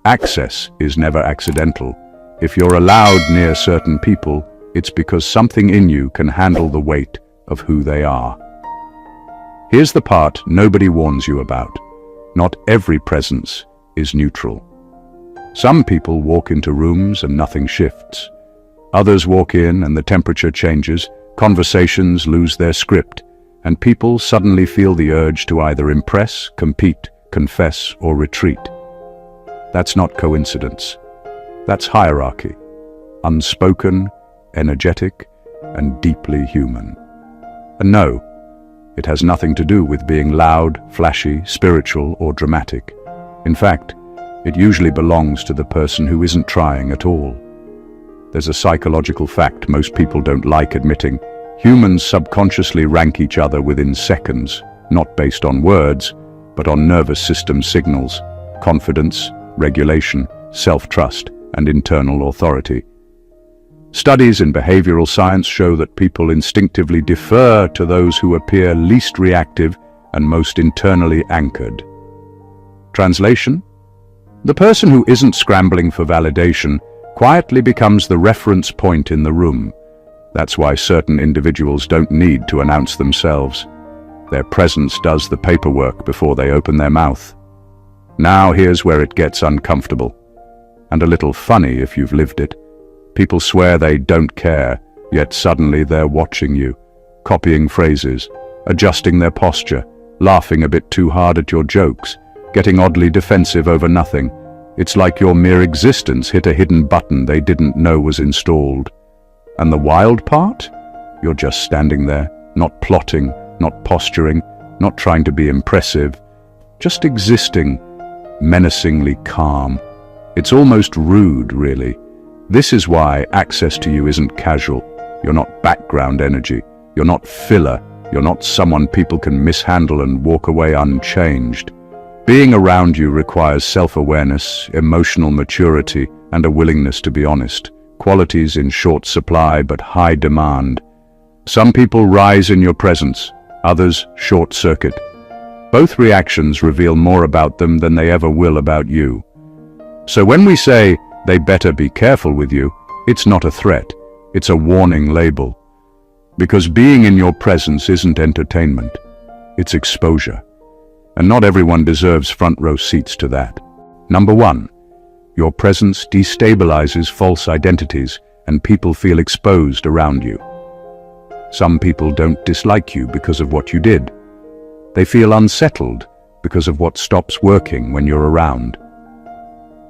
Access is never accidental. If you're allowed near certain people, it's because something in you can handle the weight of who they are. Here's the part nobody warns you about. Not every presence is neutral. Some people walk into rooms and nothing shifts. Others walk in and the temperature changes, conversations lose their script, and people suddenly feel the urge to either impress, compete, confess, or retreat. That's not coincidence. That's hierarchy. Unspoken, energetic, and deeply human. And no, it has nothing to do with being loud, flashy, spiritual, or dramatic. In fact, it usually belongs to the person who isn't trying at all. There's a psychological fact most people don't like admitting. Humans subconsciously rank each other within seconds, not based on words, but on nervous system signals, confidence, regulation, self-trust, and internal authority. Studies in behavioral science show that people instinctively defer to those who appear least reactive and most internally anchored. Translation? The person who isn't scrambling for validation quietly becomes the reference point in the room. That's why certain individuals don't need to announce themselves. Their presence does the paperwork before they open their mouth. Now here's where it gets uncomfortable, and a little funny if you've lived it. People swear they don't care, yet suddenly they're watching you, copying phrases, adjusting their posture, laughing a bit too hard at your jokes, getting oddly defensive over nothing. It's like your mere existence hit a hidden button they didn't know was installed. And the wild part? You're just standing there, not plotting, not posturing, not trying to be impressive, just existing, menacingly calm. It's almost rude, really. This is why access to you isn't casual. You're not background energy. You're not filler. You're not someone people can mishandle and walk away unchanged. Being around you requires self-awareness, emotional maturity, and a willingness to be honest. Qualities in short supply but high demand. Some people rise in your presence, others short-circuit. Both reactions reveal more about them than they ever will about you. So when we say, they better be careful with you, it's not a threat, it's a warning label. Because being in your presence isn't entertainment, it's exposure. And not everyone deserves front row seats to that. Number 1, your presence destabilizes false identities and people feel exposed around you. Some people don't dislike you because of what you did. They feel unsettled because of what stops working when you're around.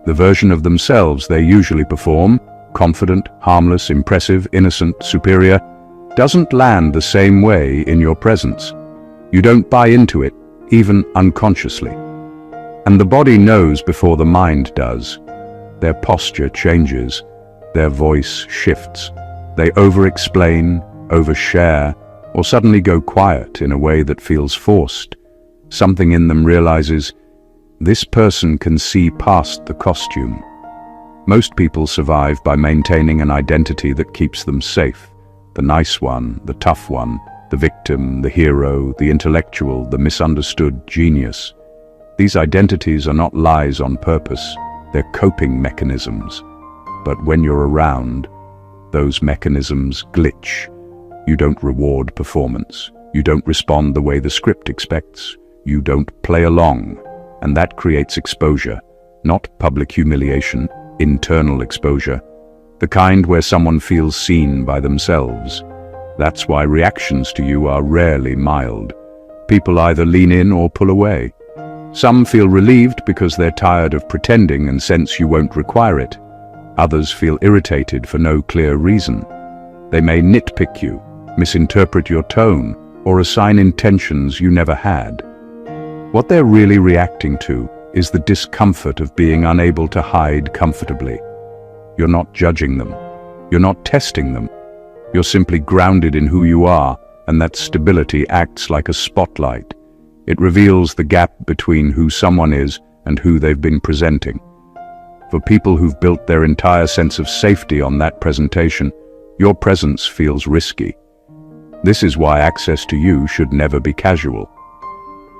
The version of themselves they usually perform, confident, harmless, impressive, innocent, superior, doesn't land the same way in your presence. You don't buy into it, even unconsciously. And the body knows before the mind does. Their posture changes, their voice shifts. They over-explain, overshare, or suddenly go quiet in a way that feels forced. Something in them realizes, this person can see past the costume. Most people survive by maintaining an identity that keeps them safe. The nice one, the tough one, the victim, the hero, the intellectual, the misunderstood genius. These identities are not lies on purpose, they're coping mechanisms. But when you're around, those mechanisms glitch. You don't reward performance. You don't respond the way the script expects. You don't play along. And that creates exposure, not public humiliation, internal exposure. The kind where someone feels seen by themselves. That's why reactions to you are rarely mild. People either lean in or pull away. Some feel relieved because they're tired of pretending and sense you won't require it. Others feel irritated for no clear reason. They may nitpick you, misinterpret your tone, or assign intentions you never had. What they're really reacting to is the discomfort of being unable to hide comfortably. You're not judging them. You're not testing them. You're simply grounded in who you are, and that stability acts like a spotlight. It reveals the gap between who someone is and who they've been presenting. For people who've built their entire sense of safety on that presentation, your presence feels risky. This is why access to you should never be casual.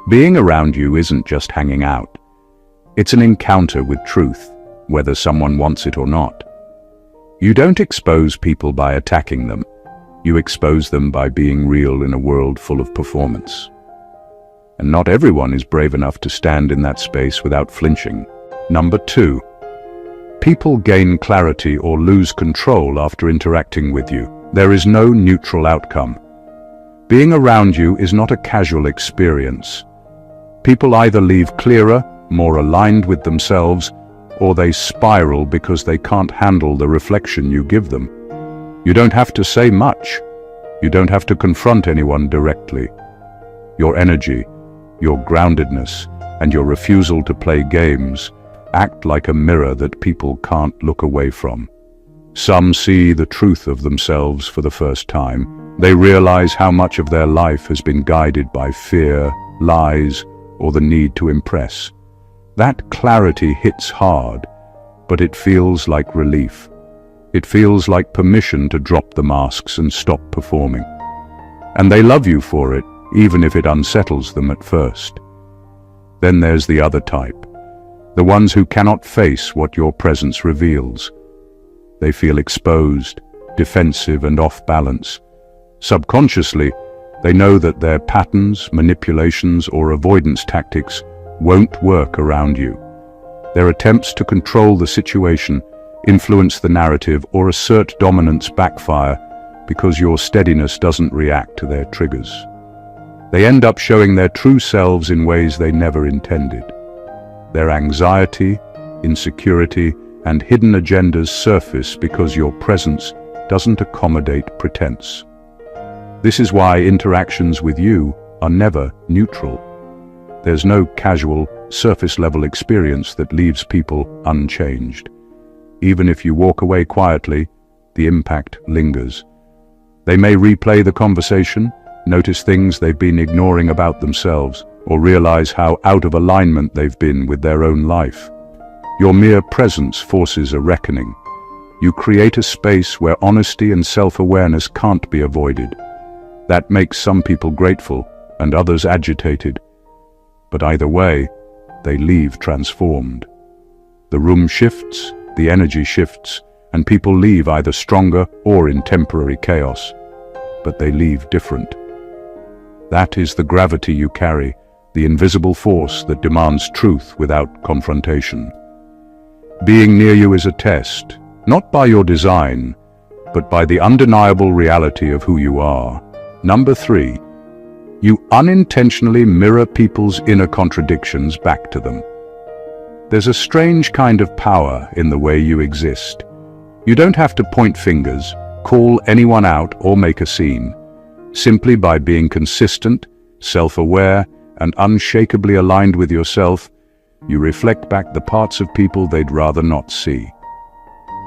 Being around you isn't just hanging out. It's an encounter with truth, whether someone wants it or not. You don't expose people by attacking them. You expose them by being real in a world full of performance. And not everyone is brave enough to stand in that space without flinching. Number 2. People gain clarity or lose control after interacting with you. There is no neutral outcome. Being around you is not a casual experience. People either leave clearer, more aligned with themselves, or they spiral because they can't handle the reflection you give them. You don't have to say much. You don't have to confront anyone directly. Your energy, your groundedness, and your refusal to play games act like a mirror that people can't look away from. Some see the truth of themselves for the first time. They realize how much of their life has been guided by fear, lies, or the need to impress. That clarity hits hard, but it feels like relief. It feels like permission to drop the masks and stop performing. And they love you for it, even if it unsettles them at first. Then there's the other type, the ones who cannot face what your presence reveals. They feel exposed, defensive, and off balance. Subconsciously, they know that their patterns, manipulations, or avoidance tactics won't work around you. Their attempts to control the situation, influence the narrative, or assert dominance backfire because your steadiness doesn't react to their triggers. They end up showing their true selves in ways they never intended. Their anxiety, insecurity, and hidden agendas surface because your presence doesn't accommodate pretense. This is why interactions with you are never neutral. There's no casual, surface-level experience that leaves people unchanged. Even if you walk away quietly, the impact lingers. They may replay the conversation, notice things they've been ignoring about themselves, or realize how out of alignment they've been with their own life. Your mere presence forces a reckoning. You create a space where honesty and self-awareness can't be avoided. That makes some people grateful and others agitated. But either way, they leave transformed. The room shifts, the energy shifts, and people leave either stronger or in temporary chaos. But they leave different. That is the gravity you carry, the invisible force that demands truth without confrontation. Being near you is a test, not by your design, but by the undeniable reality of who you are. Number 3. You unintentionally mirror people's inner contradictions back to them. There's a strange kind of power in the way you exist. You don't have to point fingers, call anyone out, or make a scene. Simply by being consistent, self-aware, and unshakably aligned with yourself, you reflect back the parts of people they'd rather not see.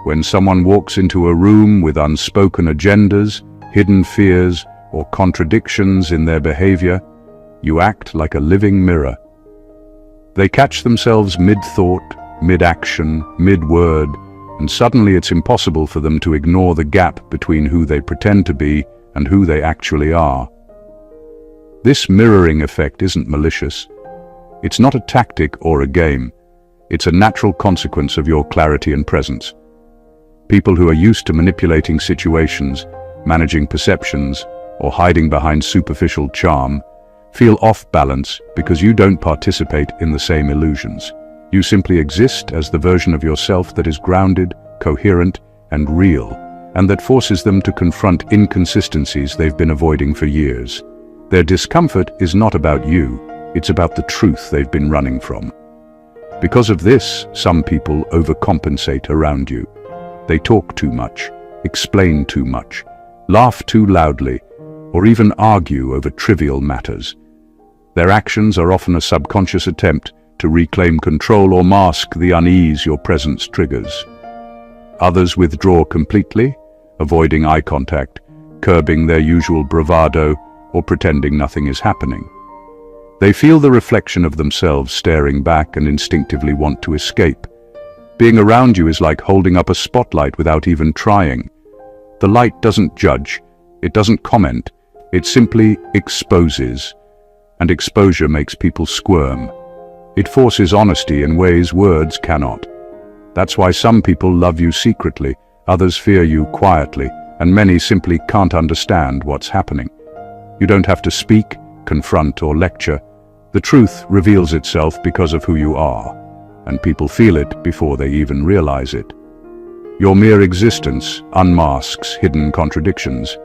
When someone walks into a room with unspoken agendas, hidden fears, or contradictions in their behavior, you act like a living mirror. They catch themselves mid-thought, mid-action, mid-word, and suddenly it's impossible for them to ignore the gap between who they pretend to be and who they actually are. This mirroring effect isn't malicious. It's not a tactic or a game. It's a natural consequence of your clarity and presence. People who are used to manipulating situations, managing perceptions, or hiding behind superficial charm feel off balance because you don't participate in the same illusions. You simply exist as the version of yourself that is grounded, coherent, and real, and that forces them to confront inconsistencies they've been avoiding for years. Their discomfort is not about you, it's about the truth they've been running from. Because of this, some people overcompensate around you. They talk too much, explain too much, laugh too loudly, or even argue over trivial matters. Their actions are often a subconscious attempt to reclaim control or mask the unease your presence triggers. Others withdraw completely, avoiding eye contact, curbing their usual bravado, or pretending nothing is happening. They feel the reflection of themselves staring back and instinctively want to escape. Being around you is like holding up a spotlight without even trying. The light doesn't judge, it doesn't comment, it simply exposes, and exposure makes people squirm. It forces honesty in ways words cannot. That's why some people love you secretly, others fear you quietly, and many simply can't understand what's happening. You don't have to speak, confront, or lecture. The truth reveals itself because of who you are, and people feel it before they even realize it. Your mere existence unmasks hidden contradictions,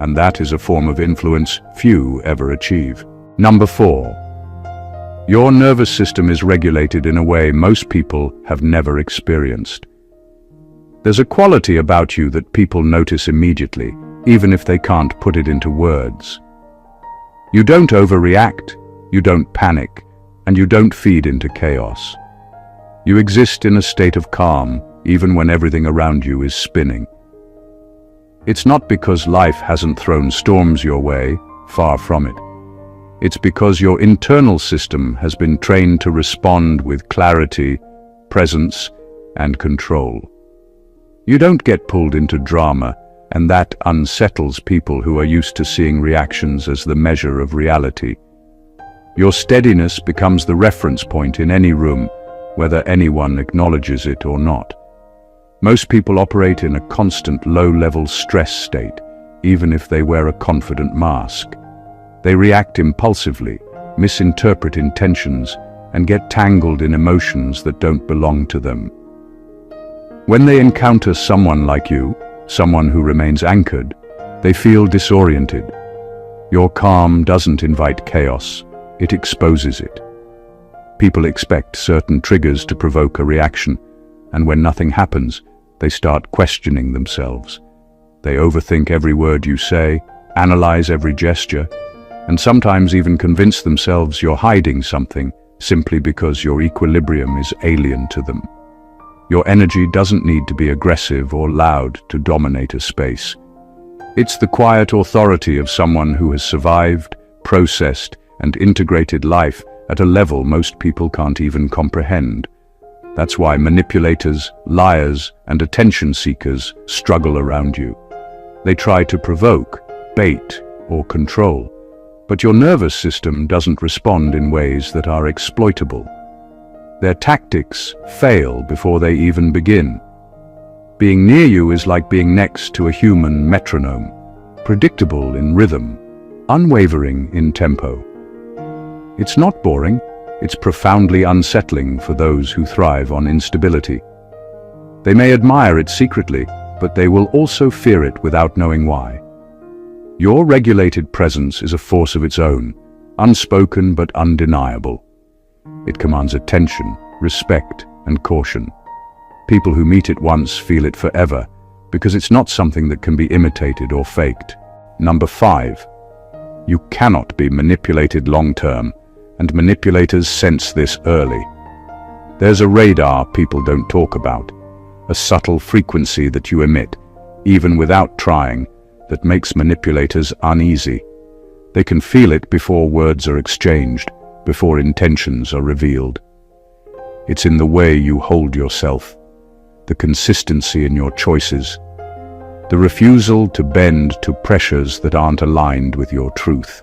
and that is a form of influence few ever achieve. Number 4. Your nervous system is regulated in a way most people have never experienced. There's a quality about you that people notice immediately, even if they can't put it into words. You don't overreact, you don't panic, and you don't feed into chaos. You exist in a state of calm, even when everything around you is spinning. It's not because life hasn't thrown storms your way, far from it. It's because your internal system has been trained to respond with clarity, presence, and control. You don't get pulled into drama, and that unsettles people who are used to seeing reactions as the measure of reality. Your steadiness becomes the reference point in any room, whether anyone acknowledges it or not. Most people operate in a constant low-level stress state, even if they wear a confident mask. They react impulsively, misinterpret intentions, and get tangled in emotions that don't belong to them. When they encounter someone like you, someone who remains anchored, they feel disoriented. Your calm doesn't invite chaos, it exposes it. People expect certain triggers to provoke a reaction, and when nothing happens, they start questioning themselves. They overthink every word you say, analyze every gesture, and sometimes even convince themselves you're hiding something simply because your equilibrium is alien to them. Your energy doesn't need to be aggressive or loud to dominate a space. It's the quiet authority of someone who has survived, processed, and integrated life at a level most people can't even comprehend. That's why manipulators, liars, and attention seekers struggle around you. They try to provoke, bait, or control. But your nervous system doesn't respond in ways that are exploitable. Their tactics fail before they even begin. Being near you is like being next to a human metronome, predictable in rhythm, unwavering in tempo. It's not boring, it's profoundly unsettling for those who thrive on instability. They may admire it secretly, but they will also fear it without knowing why. Your regulated presence is a force of its own, unspoken but undeniable. It commands attention, respect, and caution. People who meet it once feel it forever, because it's not something that can be imitated or faked. Number 5. You cannot be manipulated long-term, and manipulators sense this early. There's a radar people don't talk about, a subtle frequency that you emit, even without trying, that makes manipulators uneasy. They can feel it before words are exchanged, before intentions are revealed. It's in the way you hold yourself, the consistency in your choices, the refusal to bend to pressures that aren't aligned with your truth.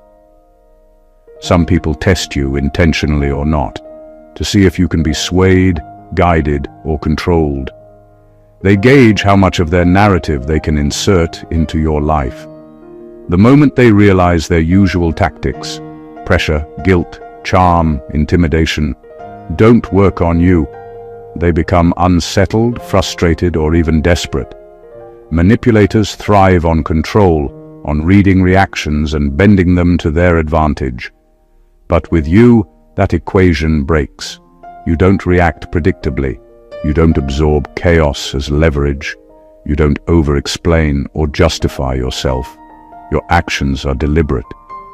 Some people test you, intentionally or not, to see if you can be swayed, guided, or controlled. They gauge how much of their narrative they can insert into your life. The moment they realize their usual tactics, pressure, guilt, charm, intimidation, don't work on you, they become unsettled, frustrated, or even desperate. Manipulators thrive on control, on reading reactions and bending them to their advantage. But with you, that equation breaks. You don't react predictably. You don't absorb chaos as leverage. You don't over-explain or justify yourself. Your actions are deliberate,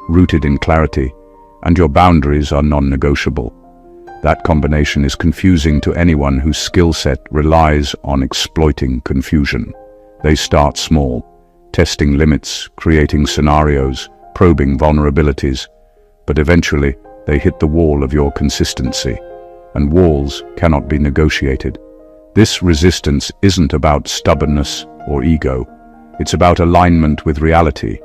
rooted in clarity, and your boundaries are non-negotiable. That combination is confusing to anyone whose skill set relies on exploiting confusion. They start small, testing limits, creating scenarios, probing vulnerabilities, but eventually they hit the wall of your consistency, and walls cannot be negotiated. This resistance isn't about stubbornness or ego, it's about alignment with reality.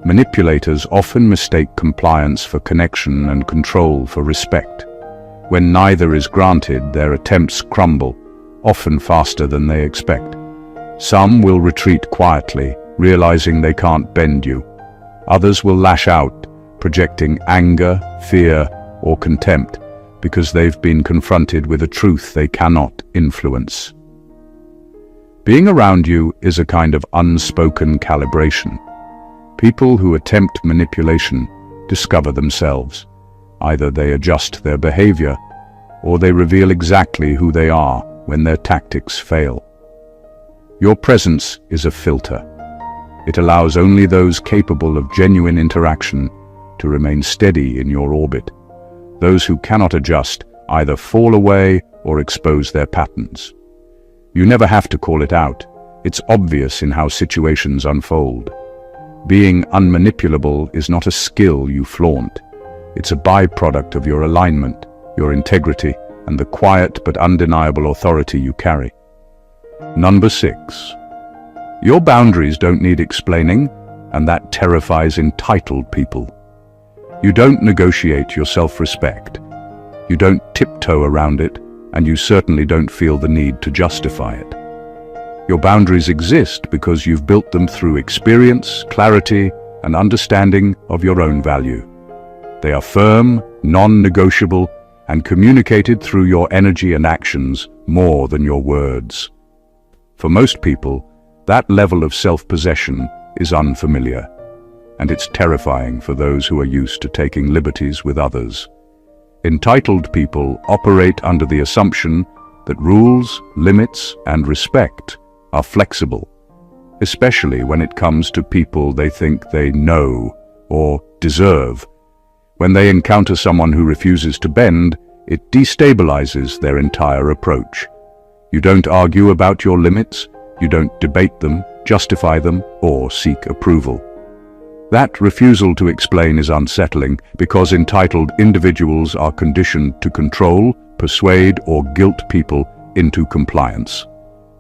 Manipulators often mistake compliance for connection and control for respect. When neither is granted, their attempts crumble, often faster than they expect. Some will retreat quietly, realizing they can't bend you. Others will lash out, projecting anger, fear, or contempt, because they've been confronted with a truth they cannot influence. Being around you is a kind of unspoken calibration. People who attempt manipulation discover themselves. Either they adjust their behavior, or they reveal exactly who they are when their tactics fail. Your presence is a filter. It allows only those capable of genuine interaction to remain steady in your orbit. Those who cannot adjust either fall away or expose their patterns. You never have to call it out. It's obvious in how situations unfold. Being unmanipulable is not a skill you flaunt. It's a byproduct of your alignment, your integrity, and the quiet but undeniable authority you carry. Number 6. Your boundaries don't need explaining, and that terrifies entitled people. You don't negotiate your self-respect. You don't tiptoe around it, and you certainly don't feel the need to justify it. Your boundaries exist because you've built them through experience, clarity, and understanding of your own value. They are firm, non-negotiable, and communicated through your energy and actions more than your words. For most people, that level of self-possession is unfamiliar, and it's terrifying for those who are used to taking liberties with others. Entitled people operate under the assumption that rules, limits, and respect are flexible, especially when it comes to people they think they know or deserve. When they encounter someone who refuses to bend, it destabilizes their entire approach. You don't argue about your limits, you don't debate them, justify them, or seek approval. That refusal to explain is unsettling because entitled individuals are conditioned to control, persuade, or guilt people into compliance.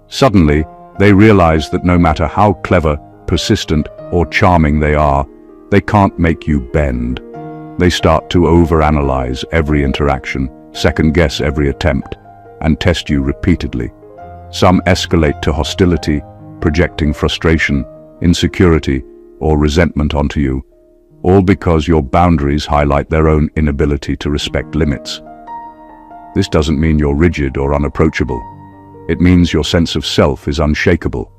Suddenly, they realize that no matter how clever, persistent, or charming they are, they can't make you bend. They start to overanalyze every interaction, second-guess every attempt, and test you repeatedly. Some escalate to hostility, projecting frustration, insecurity, or resentment onto you, all because your boundaries highlight their own inability to respect limits. This doesn't mean you're rigid or unapproachable. It means your sense of self is unshakable.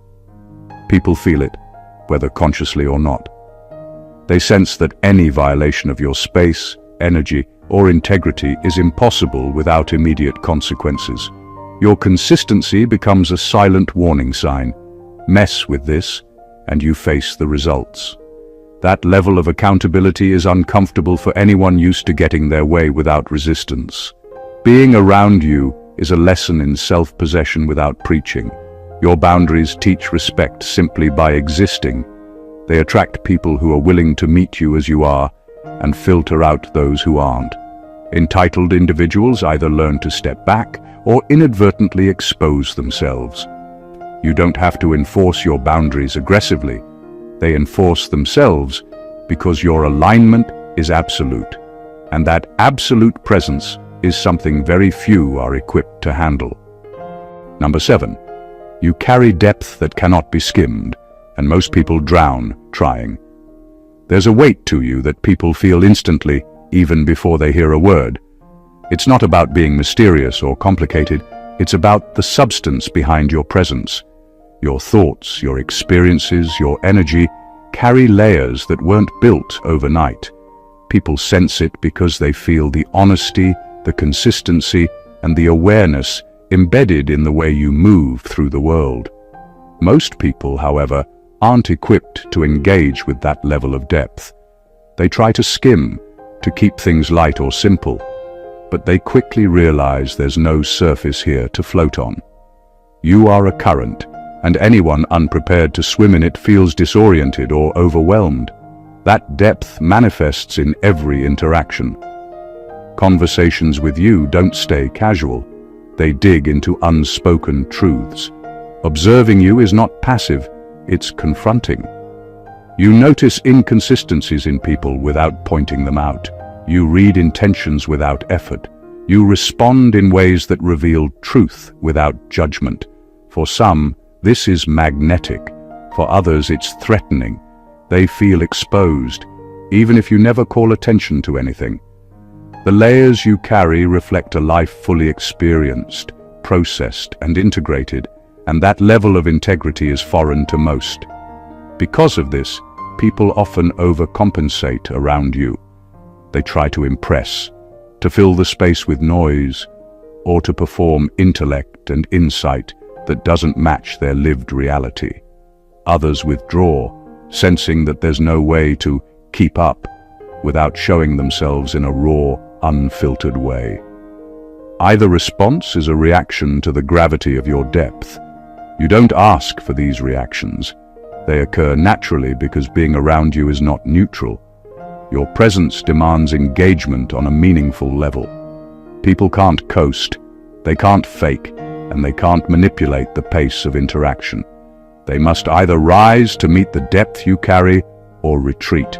People feel it, whether consciously or not. They sense that any violation of your space, energy, or integrity is impossible without immediate consequences. Your consistency becomes a silent warning sign. Mess with this, and you face the results. That level of accountability is uncomfortable for anyone used to getting their way without resistance. Being around you is a lesson in self-possession without preaching. Your boundaries teach respect simply by existing. They attract people who are willing to meet you as you are and filter out those who aren't. Entitled individuals either learn to step back or inadvertently expose themselves. You don't have to enforce your boundaries aggressively. They enforce themselves because your alignment is absolute, and that absolute presence is something very few are equipped to handle. Number 7. You carry depth that cannot be skimmed, and most people drown trying. There's a weight to you that people feel instantly, even before they hear a word. It's not about being mysterious or complicated, it's about the substance behind your presence. Your thoughts, your experiences, your energy carry layers that weren't built overnight. People sense it because they feel the honesty, the consistency, and the awareness embedded in the way you move through the world. Most people, however, aren't equipped to engage with that level of depth. They try to skim, to keep things light or simple, but they quickly realize there's no surface here to float on. You are a current, and anyone unprepared to swim in it feels disoriented or overwhelmed. That depth manifests in every interaction. Conversations with you don't stay casual. They dig into unspoken truths. Observing you is not passive, it's confronting. You notice inconsistencies in people without pointing them out. You read intentions without effort. You respond in ways that reveal truth without judgment. For some, this is magnetic. For others, it's threatening. They feel exposed, even if you never call attention to anything. The layers you carry reflect a life fully experienced, processed, and integrated, and that level of integrity is foreign to most. Because of this, people often overcompensate around you. They try to impress, to fill the space with noise, or to perform intellect and insight that doesn't match their lived reality. Others withdraw, sensing that there's no way to keep up without showing themselves in a raw, unfiltered way. Either response is a reaction to the gravity of your depth. You don't ask for these reactions. They occur naturally because being around you is not neutral. Your presence demands engagement on a meaningful level. People can't coast, they can't fake, and they can't manipulate the pace of interaction. They must either rise to meet the depth you carry or retreat.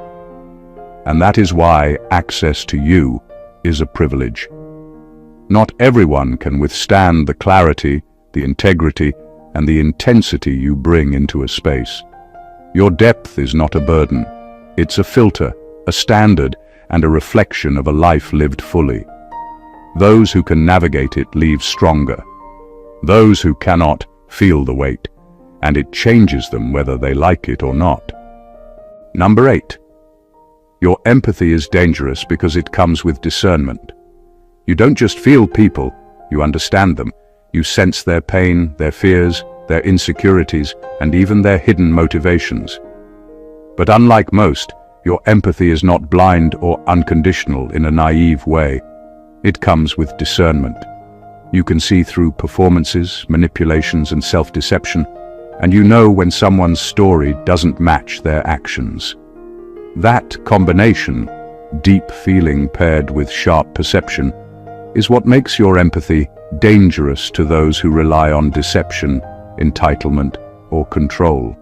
And that is why access to you is a privilege. Not everyone can withstand the clarity, the integrity, and the intensity you bring into a space. Your depth is not a burden. It's a filter, a standard, and a reflection of a life lived fully. Those who can navigate it leave stronger. Those who cannot feel the weight, and it changes them whether they like it or not. Number 8. Your empathy is dangerous because it comes with discernment. You don't just feel people, you understand them. You sense their pain, their fears, their insecurities, and even their hidden motivations. But unlike most, your empathy is not blind or unconditional in a naive way. It comes with discernment. You can see through performances, manipulations, and self-deception, and you know when someone's story doesn't match their actions. That combination, deep feeling paired with sharp perception, is what makes your empathy dangerous to those who rely on deception, entitlement, or control.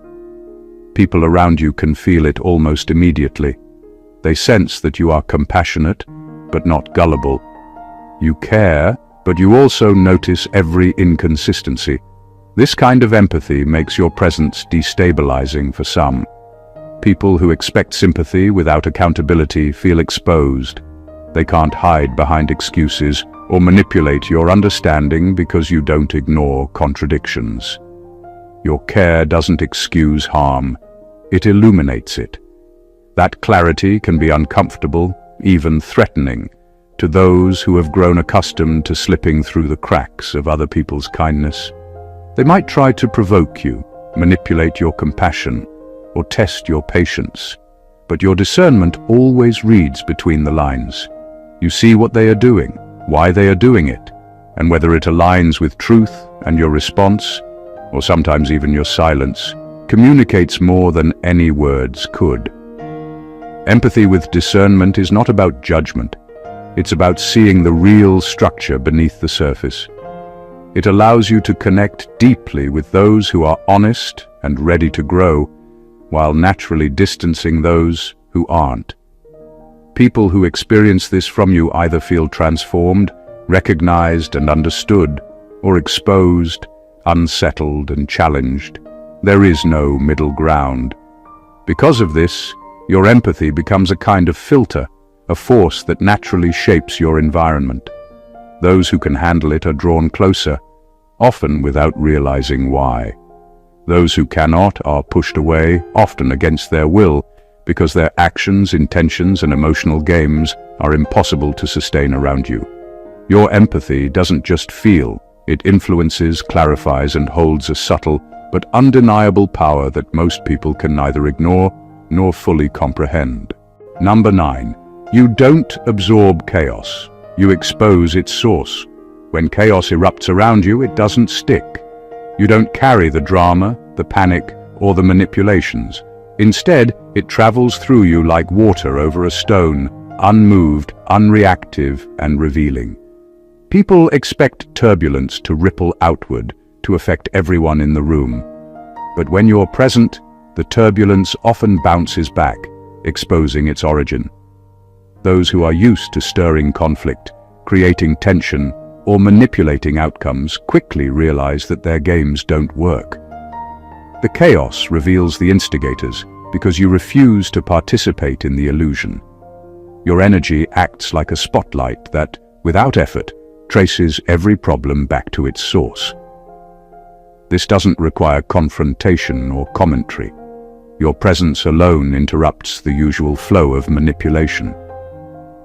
People around you can feel it almost immediately. They sense that you are compassionate, but not gullible. You care, but you also notice every inconsistency. This kind of empathy makes your presence destabilizing for some. People who expect sympathy without accountability feel exposed. They can't hide behind excuses or manipulate your understanding because you don't ignore contradictions. Your care doesn't excuse harm, it illuminates it. That clarity can be uncomfortable, even threatening, to those who have grown accustomed to slipping through the cracks of other people's kindness. They might try to provoke you, manipulate your compassion, or test your patience. But your discernment always reads between the lines. You see what they are doing, why they are doing it, and whether it aligns with truth, and your response, or sometimes even your silence, communicates more than any words could. Empathy with discernment is not about judgment. It's about seeing the real structure beneath the surface. It allows you to connect deeply with those who are honest and ready to grow, while naturally distancing those who aren't. People who experience this from you either feel transformed, recognized and understood, or exposed, unsettled and challenged. There is no middle ground. Because of this, your empathy becomes a kind of filter, a force that naturally shapes your environment. Those who can handle it are drawn closer, often without realizing why. Those who cannot are pushed away, often against their will, because their actions, intentions, and emotional games are impossible to sustain around you. Your empathy doesn't just feel, it influences, clarifies, and holds a subtle but undeniable power that most people can neither ignore nor fully comprehend. Number 9. You don't absorb chaos. You expose its source. When chaos erupts around you, it doesn't stick. You don't carry the drama, the panic, or the manipulations. Instead, it travels through you like water over a stone, unmoved, unreactive, and revealing. People expect turbulence to ripple outward, to affect everyone in the room. But when you're present, the turbulence often bounces back, exposing its origin. Those who are used to stirring conflict creating tension, or manipulating outcomes quickly realize that their games don't work. The chaos reveals the instigators because you refuse to participate in the illusion. Your energy acts like a spotlight that, without effort, traces every problem back to its source. This doesn't require confrontation or commentary. Your presence alone interrupts the usual flow of manipulation.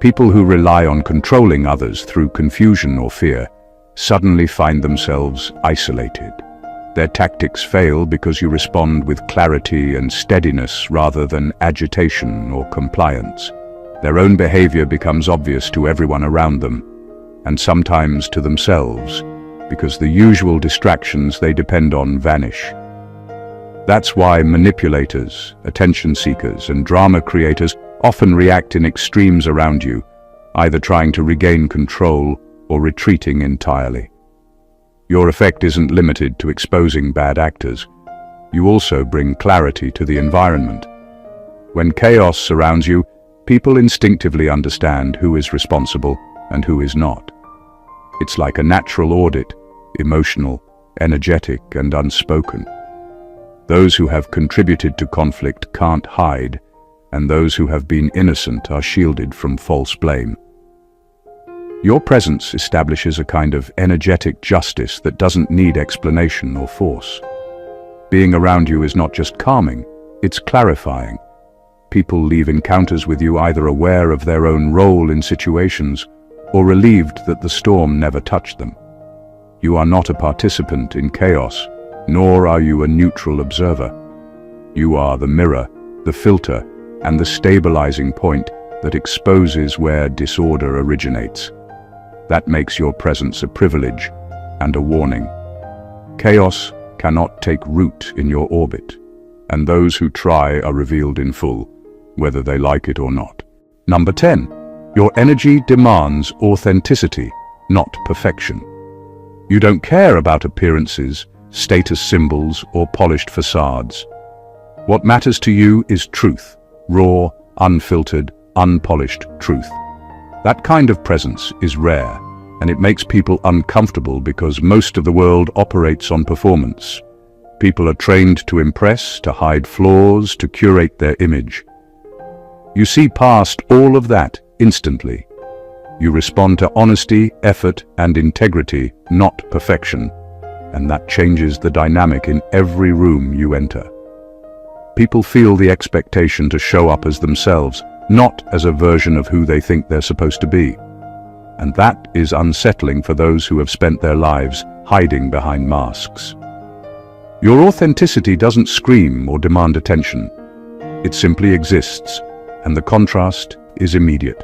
People who rely on controlling others through confusion or fear suddenly find themselves isolated. Their tactics fail because you respond with clarity and steadiness rather than agitation or compliance. Their own behavior becomes obvious to everyone around them, and sometimes to themselves, because the usual distractions they depend on vanish. That's why manipulators, attention seekers, and drama creators often react in extremes around you, either trying to regain control or retreating entirely. Your effect isn't limited to exposing bad actors. You also bring clarity to the environment. When chaos surrounds you, people instinctively understand who is responsible and who is not. It's like a natural audit, emotional, energetic, and unspoken. Those who have contributed to conflict can't hide, and those who have been innocent are shielded from false blame. Your presence establishes a kind of energetic justice that doesn't need explanation or force. Being around you is not just calming, it's clarifying. People leave encounters with you either aware of their own role in situations or relieved that the storm never touched them. You are not a participant in chaos, nor are you a neutral observer. You are the mirror, the filter, and the stabilizing point that exposes where disorder originates. That makes your presence a privilege and a warning. Chaos cannot take root in your orbit, and those who try are revealed in full, whether they like it or not. Number 10. Your energy demands authenticity, not perfection. You don't care about appearances, status symbols, or polished facades. What matters to you is truth, raw, unfiltered, unpolished truth. That kind of presence is rare, and it makes people uncomfortable because most of the world operates on performance. People are trained to impress, to hide flaws, to curate their image. You see past all of that instantly. You respond to honesty, effort, and integrity, not perfection, and that changes the dynamic in every room you enter. People feel the expectation to show up as themselves, not as a version of who they think they're supposed to be. And that is unsettling for those who have spent their lives hiding behind masks. Your authenticity doesn't scream or demand attention. It simply exists, and the contrast is immediate.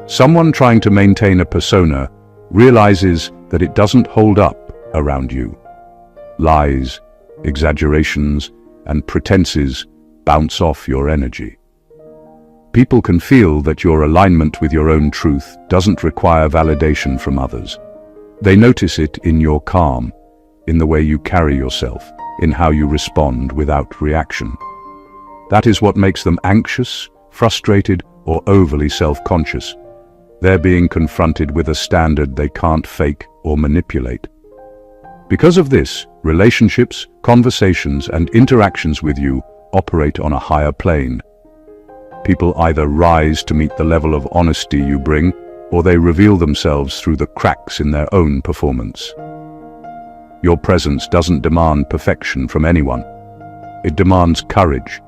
Someone trying to maintain a persona realizes that it doesn't hold up around you. Lies, exaggerations, and pretenses bounce off your energy. People can feel that your alignment with your own truth doesn't require validation from others. They notice it in your calm, in the way you carry yourself, in how you respond without reaction. That is what makes them anxious, frustrated, or overly self-conscious. They're being confronted with a standard they can't fake or manipulate. Because of this, relationships, conversations, and interactions with you operate on a higher plane. People either rise to meet the level of honesty you bring, or they reveal themselves through the cracks in their own performance. Your presence doesn't demand perfection from anyone. It demands courage.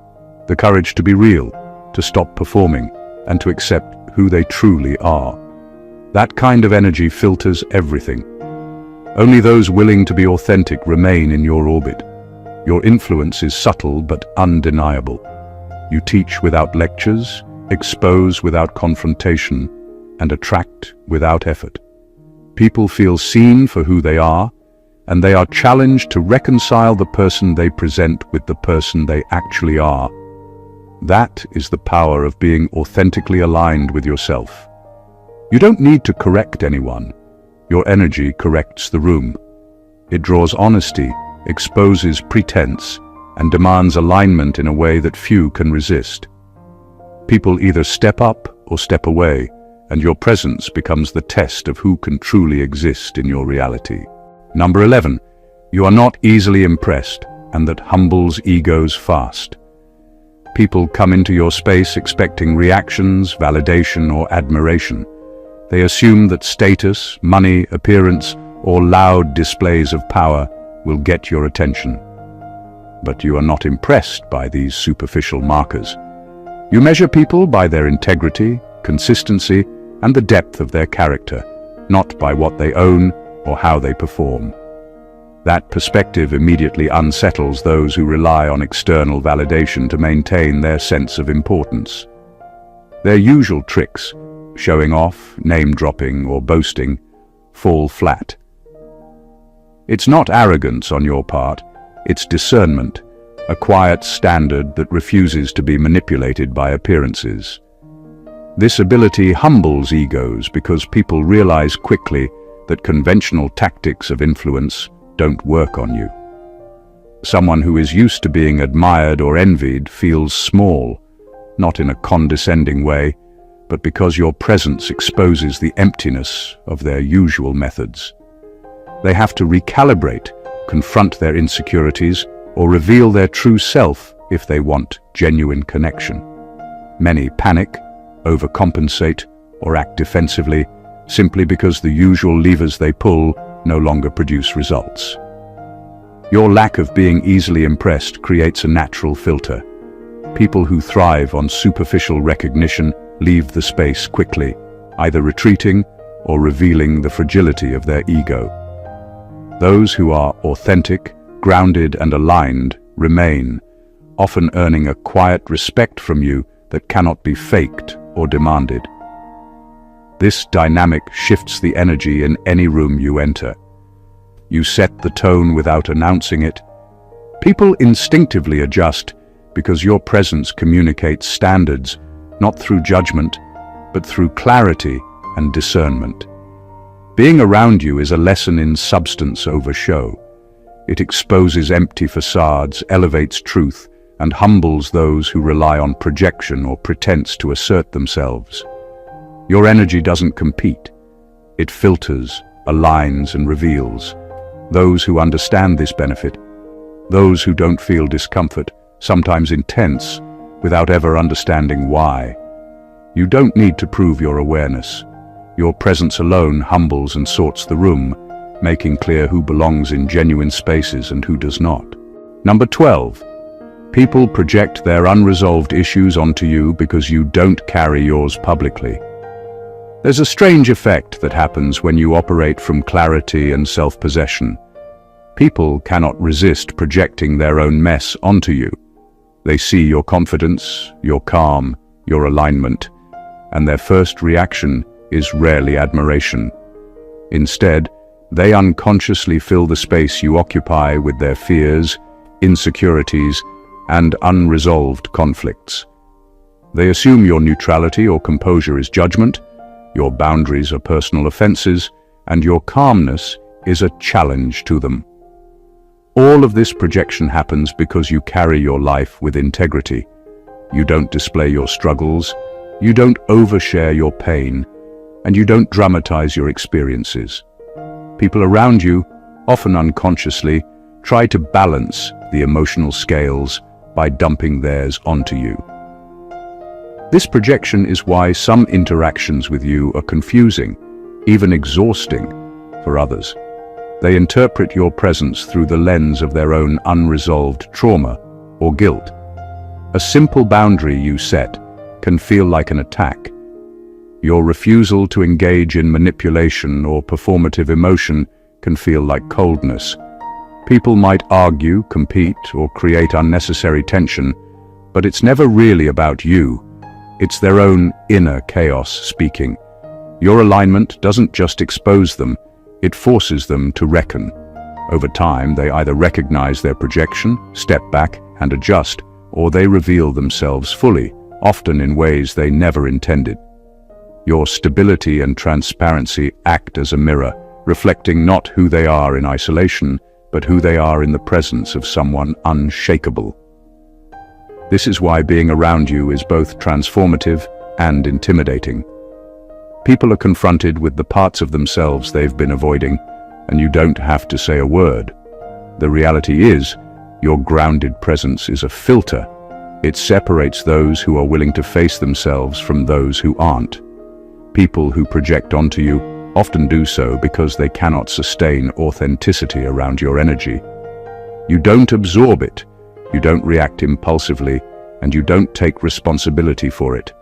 The courage to be real, to stop performing, and to accept who they truly are. That kind of energy filters everything. Only those willing to be authentic remain in your orbit. Your influence is subtle but undeniable. You teach without lectures, expose without confrontation, and attract without effort. People feel seen for who they are, and they are challenged to reconcile the person they present with the person they actually are. That is the power of being authentically aligned with yourself. You don't need to correct anyone. Your energy corrects the room. It draws honesty, exposes pretense, and demands alignment in a way that few can resist. People either step up or step away, and your presence becomes the test of who can truly exist in your reality. Number 11, you are not easily impressed, and that humbles egos fast. People come into your space expecting reactions, validation, or admiration. They assume that status, money, appearance, or loud displays of power will get your attention. But you are not impressed by these superficial markers. You measure people by their integrity, consistency, and the depth of their character, not by what they own or how they perform. That perspective immediately unsettles those who rely on external validation to maintain their sense of importance. Their usual tricks, showing off, name-dropping, or boasting, fall flat. It's not arrogance on your part, it's discernment, a quiet standard that refuses to be manipulated by appearances. This ability humbles egos because people realize quickly that conventional tactics of influence don't work on you. Someone who is used to being admired or envied feels small, not in a condescending way, but because your presence exposes the emptiness of their usual methods. They have to recalibrate, confront their insecurities, or reveal their true self if they want genuine connection. Many panic, overcompensate, or act defensively simply because the usual levers they pull no longer produce results. Your lack of being easily impressed creates a natural filter. People who thrive on superficial recognition leave the space quickly, either retreating or revealing the fragility of their ego. Those who are authentic, grounded, and aligned remain, often earning a quiet respect from you that cannot be faked or demanded. This dynamic shifts the energy in any room you enter. You set the tone without announcing it. People instinctively adjust because your presence communicates standards, not through judgment, but through clarity and discernment. Being around you is a lesson in substance over show. It exposes empty facades, elevates truth, and humbles those who rely on projection or pretense to assert themselves. Your energy doesn't compete. It filters, aligns, and reveals. Those who understand this benefit, those who don't feel discomfort, sometimes intense, without ever understanding why. You don't need to prove your awareness. Your presence alone humbles and sorts the room, making clear who belongs in genuine spaces and who does not. Number 12. People project their unresolved issues onto you because you don't carry yours publicly. There's a strange effect that happens when you operate from clarity and self-possession. People cannot resist projecting their own mess onto you. They see your confidence, your calm, your alignment, and their first reaction is rarely admiration. Instead, they unconsciously fill the space you occupy with their fears, insecurities, and unresolved conflicts. They assume your neutrality or composure is judgment, your boundaries are personal offenses, and your calmness is a challenge to them. All of this projection happens because you carry your life with integrity. You don't display your struggles, you don't overshare your pain, and you don't dramatize your experiences. People around you, often unconsciously, try to balance the emotional scales by dumping theirs onto you. This projection is why some interactions with you are confusing, even exhausting, for others. They interpret your presence through the lens of their own unresolved trauma or guilt. A simple boundary you set can feel like an attack. Your refusal to engage in manipulation or performative emotion can feel like coldness. People might argue, compete, or create unnecessary tension, but it's never really about you. It's their own inner chaos speaking. Your alignment doesn't just expose them, it forces them to reckon. Over time, they either recognize their projection, step back, and adjust, or they reveal themselves fully, often in ways they never intended. Your stability and transparency act as a mirror, reflecting not who they are in isolation, but who they are in the presence of someone unshakable. This is why being around you is both transformative and intimidating. People are confronted with the parts of themselves they've been avoiding, and you don't have to say a word. The reality is, your grounded presence is a filter. It separates those who are willing to face themselves from those who aren't. People who project onto you often do so because they cannot sustain authenticity around your energy. You don't absorb it, you don't react impulsively, and you don't take responsibility for it.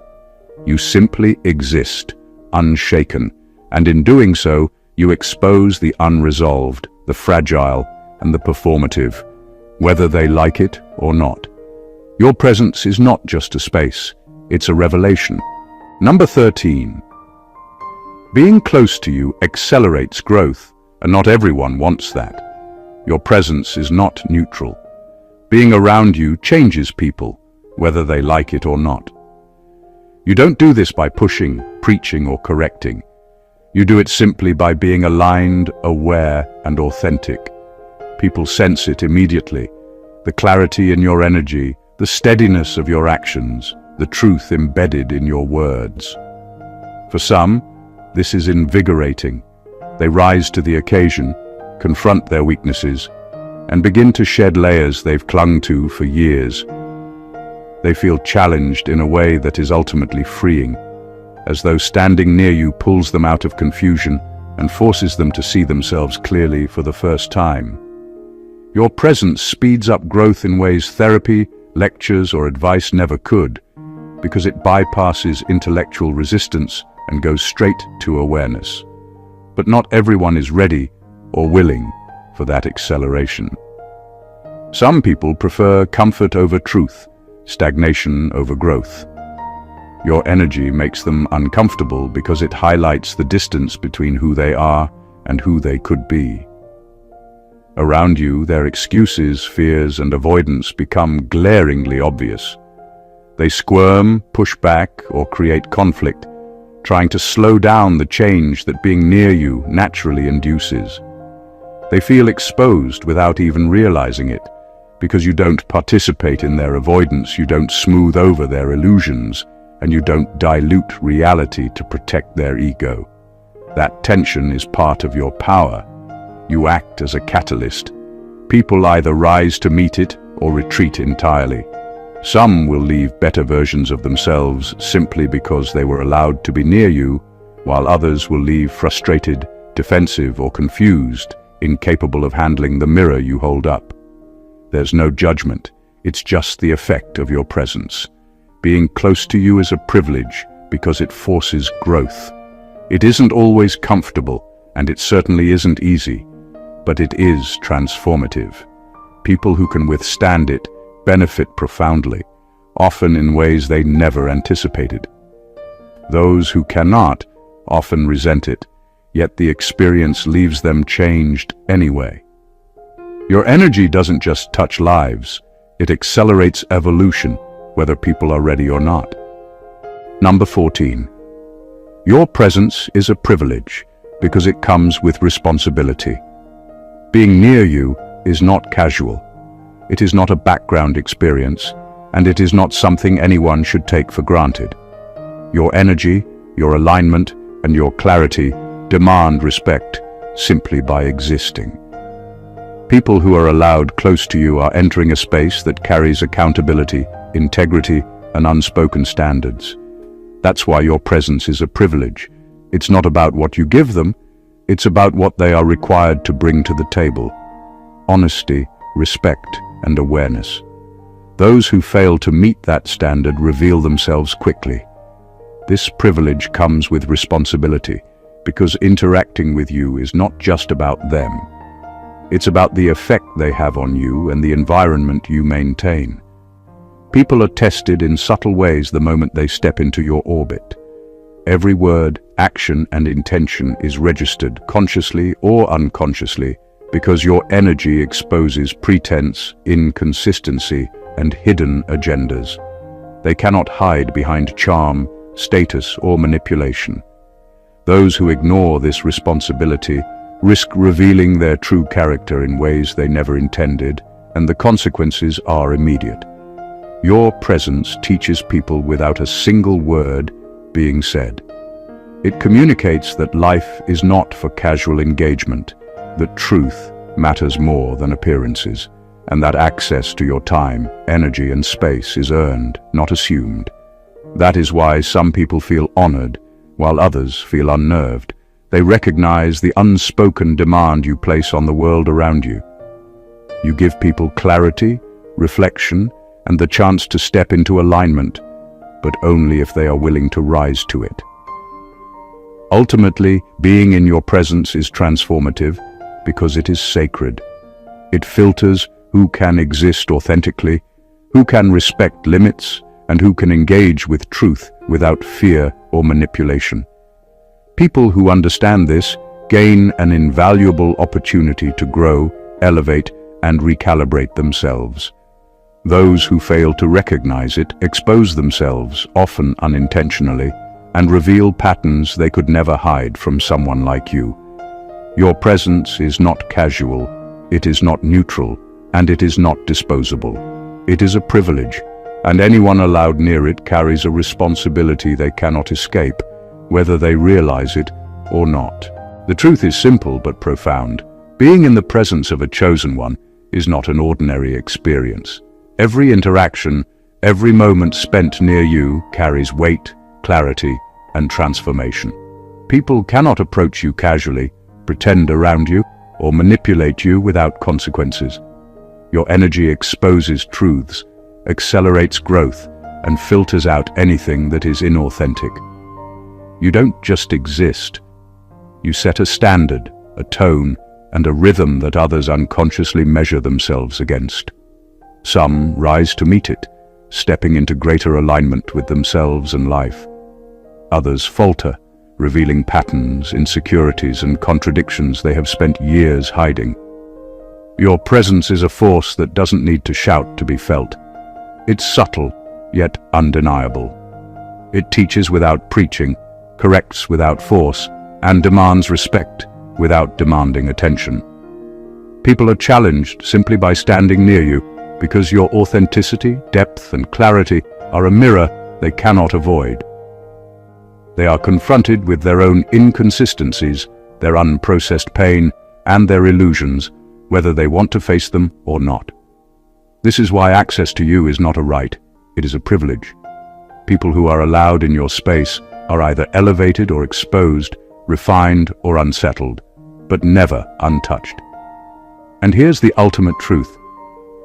You simply exist, unshaken, and in doing so, you expose the unresolved, the fragile, and the performative, whether they like it or not. Your presence is not just a space, it's a revelation. Number 13. Being close to you accelerates growth, and not everyone wants that. Your presence is not neutral. Being around you changes people, whether they like it or not. You don't do this by pushing, preaching, or correcting. You do it simply by being aligned, aware, and authentic. People sense it immediately. The clarity in your energy, the steadiness of your actions, the truth embedded in your words. For some, this is invigorating. They rise to the occasion, confront their weaknesses, and begin to shed layers they've clung to for years. They feel challenged in a way that is ultimately freeing, as though standing near you pulls them out of confusion and forces them to see themselves clearly for the first time. Your presence speeds up growth in ways therapy, lectures, or advice never could, because it bypasses intellectual resistance and goes straight to awareness. But not everyone is ready or willing for that acceleration. Some people prefer comfort over truth, stagnation over growth. Your energy makes them uncomfortable because it highlights the distance between who they are and who they could be. Around you, their excuses, fears, and avoidance become glaringly obvious. They squirm, push back, or create conflict, trying to slow down the change that being near you naturally induces. They feel exposed without even realizing it, because you don't participate in their avoidance, you don't smooth over their illusions, and you don't dilute reality to protect their ego. That tension is part of your power. You act as a catalyst. People either rise to meet it or retreat entirely. Some will leave better versions of themselves simply because they were allowed to be near you, while others will leave frustrated, defensive, or confused, incapable of handling the mirror you hold up. There's no judgment, it's just the effect of your presence. Being close to you is a privilege because it forces growth. It isn't always comfortable, and it certainly isn't easy, but it is transformative. People who can withstand it benefit profoundly, often in ways they never anticipated. Those who cannot often resent it, yet the experience leaves them changed anyway. Your energy doesn't just touch lives, it accelerates evolution, whether people are ready or not. Number 14. Your presence is a privilege because it comes with responsibility. Being near you is not casual. It is not a background experience, and it is not something anyone should take for granted. Your energy, your alignment, and your clarity demand respect simply by existing. People who are allowed close to you are entering a space that carries accountability, integrity, and unspoken standards. That's why your presence is a privilege. It's not about what you give them, it's about what they are required to bring to the table. Honesty, respect, and awareness. Those who fail to meet that standard reveal themselves quickly. This privilege comes with responsibility, because interacting with you is not just about them. It's about the effect they have on you and the environment you maintain. People are tested in subtle ways the moment they step into your orbit. Every word, action, and intention is registered consciously or unconsciously because your energy exposes pretense, inconsistency, and hidden agendas. They cannot hide behind charm, status, or manipulation. Those who ignore this responsibility risk revealing their true character in ways they never intended, and the consequences are immediate. Your presence teaches people without a single word being said. It communicates that life is not for casual engagement, that truth matters more than appearances, and that access to your time, energy, and space is earned, not assumed. That is why some people feel honored, while others feel unnerved. They recognize the unspoken demand you place on the world around you. You give people clarity, reflection, and the chance to step into alignment, but only if they are willing to rise to it. Ultimately, being in your presence is transformative because it is sacred. It filters who can exist authentically, who can respect limits, and who can engage with truth without fear or manipulation. People who understand this gain an invaluable opportunity to grow, elevate, and recalibrate themselves. Those who fail to recognize it expose themselves, often unintentionally, and reveal patterns they could never hide from someone like you. Your presence is not casual, it is not neutral, and it is not disposable. It is a privilege, and anyone allowed near it carries a responsibility they cannot escape, whether they realize it or not. The truth is simple but profound. Being in the presence of a chosen one is not an ordinary experience. Every interaction, every moment spent near you carries weight, clarity, and transformation. People cannot approach you casually, pretend around you, or manipulate you without consequences. Your energy exposes truths, accelerates growth, and filters out anything that is inauthentic. You don't just exist. You set a standard, a tone, and a rhythm that others unconsciously measure themselves against. Some rise to meet it, stepping into greater alignment with themselves and life. Others falter, revealing patterns, insecurities, and contradictions they have spent years hiding. Your presence is a force that doesn't need to shout to be felt. It's subtle, yet undeniable. It teaches without preaching, corrects without force, and demands respect without demanding attention. People are challenged simply by standing near you because your authenticity, depth, and clarity are a mirror they cannot avoid. They are confronted with their own inconsistencies, their unprocessed pain, and their illusions, whether they want to face them or not. This is why access to you is not a right, it is a privilege. People who are allowed in your space are either elevated or exposed, refined or unsettled, but never untouched. And here's the ultimate truth.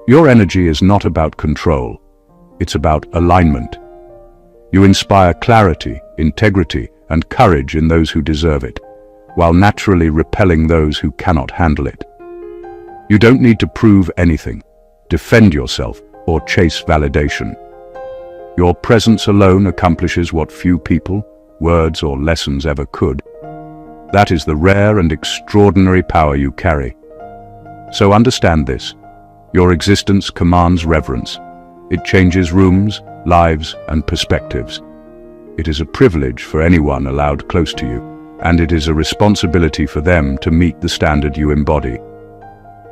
Your energy is not about control, it's about alignment. You inspire clarity, integrity, and courage in those who deserve it, while naturally repelling those who cannot handle it. You don't need to prove anything, defend yourself, or chase validation. Your presence alone accomplishes what few people, words, or lessons ever could. That is the rare and extraordinary power you carry. So understand this. Your existence commands reverence. It changes rooms, lives, and perspectives. It is a privilege for anyone allowed close to you, and it is a responsibility for them to meet the standard you embody.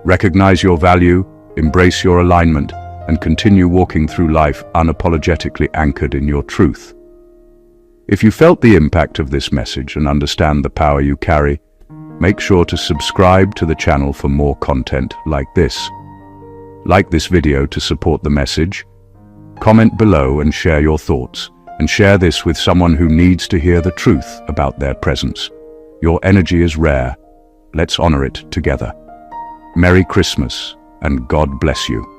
Recognize your value, embrace your alignment, and continue walking through life unapologetically anchored in your truth. If you felt the impact of this message and understand the power you carry, make sure to subscribe to the channel for more content like this. Like this video to support the message, comment below and share your thoughts, and share this with someone who needs to hear the truth about their presence. Your energy is rare. Let's honor it together. Merry Christmas, and God bless you.